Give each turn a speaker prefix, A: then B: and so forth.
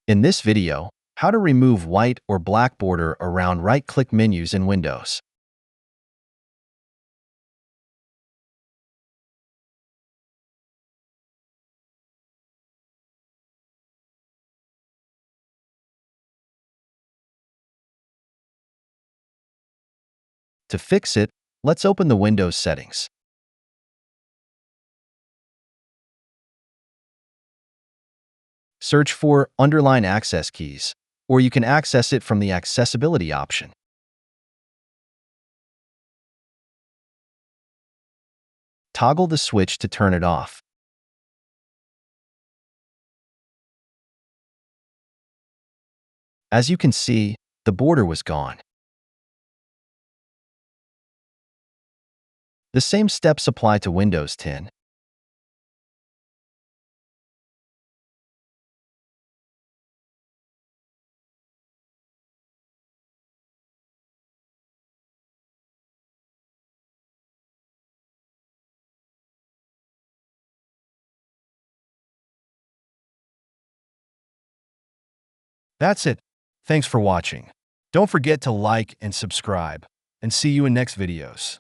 A: In this video, how to remove white or black border around right-click menus in Windows. To fix it, let's open the Windows settings. Search for Underline Access Keys, or you can access it from the Accessibility option. Toggle the switch to turn it off. As you can see, the border was gone. The same steps apply to Windows 10. That's it. Thanks for watching. Don't forget to like and subscribe, and see you in next videos.